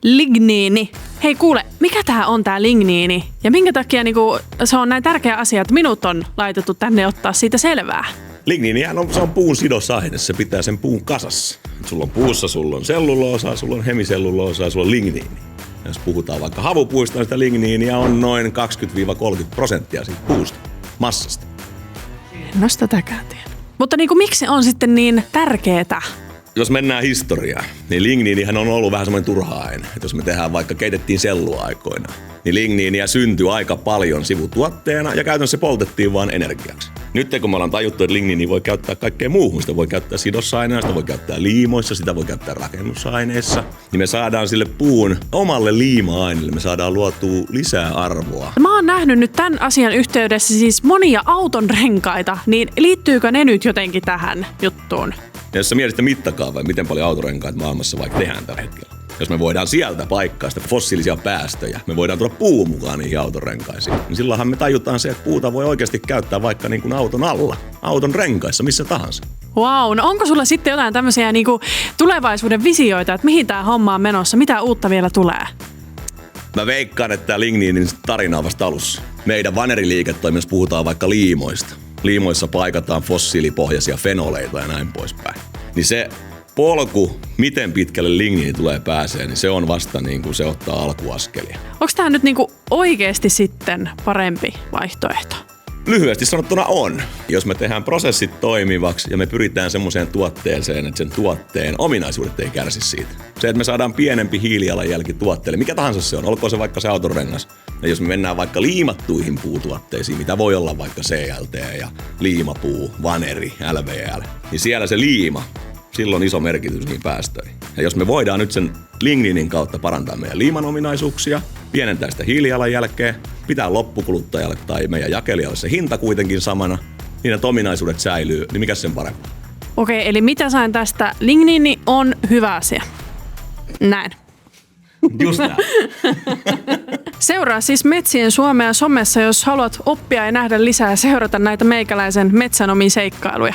Ligniini. Hei kuule, mikä tää on tää ligniini? Ja minkä takia niinku, se on näin tärkeä asia, että minut on laitettu tänne ottaa siitä selvää? Ligniinihän se on puun sidosaine, se pitää sen puun kasassa. Sulla on puussa, sulla on selluloosaa, sulla on hemiselluloosaa, sulla on ligniini. Jos puhutaan vaikka havupuista, niin sitä ligniiniä on noin 20-30% siitä puusta, massasta. En ole tätäkään tiedä. Mutta niinku, miksi se on sitten niin tärkeetä? Jos mennään historiaan, niin ligniinihän on ollut vähän semmoinen turha aine. Että jos me tehdään vaikka keitettiin sellua aikoina, niin ligniiniä syntyi aika paljon sivutuotteena ja käytännössä se poltettiin vaan energiaksi. Nyt kun me ollaan tajuttu, että ligniiniä voi käyttää kaikkeen muuhun, sitä voi käyttää sidosaineena, sitä voi käyttää liimoissa, sitä voi käyttää rakennusaineissa, niin me saadaan sille puun omalle liima-aineelle, me saadaan luotua lisää arvoa. Mä oon nähnyt nyt tämän asian yhteydessä siis monia auton renkaita, niin liittyykö ne nyt jotenkin tähän juttuun? Ja jos sä mietit mittakaavaa, miten paljon autorenkaita maailmassa vaikka tehdään tällä hetkellä. Jos me voidaan sieltä paikkaa sitä fossiilisia päästöjä, me voidaan tuoda puu mukaan niihin autorenkaisiin, niin silloinhan me tajutaan se, että puuta voi oikeasti käyttää vaikka niin kuin auton alla, auton renkaissa, missä tahansa. Vau, no onko sulla sitten jotain tämmöisiä niinku tulevaisuuden visioita, että mihin tää homma on menossa, mitä uutta vielä tulee? Mä veikkaan, että tää ligniinin tarina on vasta alussa. Meidän vaneriliiketoiminnassa puhutaan vaikka liimoista. Liimoissa paikataan fossiilipohjaisia fenoleita ja näin poispäin. Niin se polku, miten pitkälle ligniini tulee pääsee, niin se on vasta niin kuin se ottaa alkuaskelia. Onko tämä nyt niinku oikeasti sitten parempi vaihtoehto? Lyhyesti sanottuna on. Jos me tehdään prosessit toimivaksi ja me pyritään semmoiseen tuotteeseen, että sen tuotteen ominaisuudet ei kärsi siitä. Se, että me saadaan pienempi hiilijalanjälki tuotteelle, mikä tahansa se on, olkoon se vaikka se autonrengas. Ja jos me mennään vaikka liimattuihin puutuotteisiin, mitä voi olla vaikka CLT ja liimapuu, vaneri, LVL, niin siellä se liima, sillä on iso merkitys niihin päästöihin. Ja jos me voidaan nyt sen ligniinin kautta parantaa meidän liiman ominaisuuksia, pienentää sitä hiilijalanjälkeä, pitää loppukuluttajalle tai meidän jakelijalle se hinta kuitenkin samana, niin että ominaisuudet säilyy, niin mikä sen parempi? Okei, eli mitä sain tästä? Ligniini on hyvä asia. Näin. Just näin. Seuraa siis Metsien Suomea somessa, jos haluat oppia ja nähdä lisää ja seurata näitä meikäläisen metsänomia seikkailuja.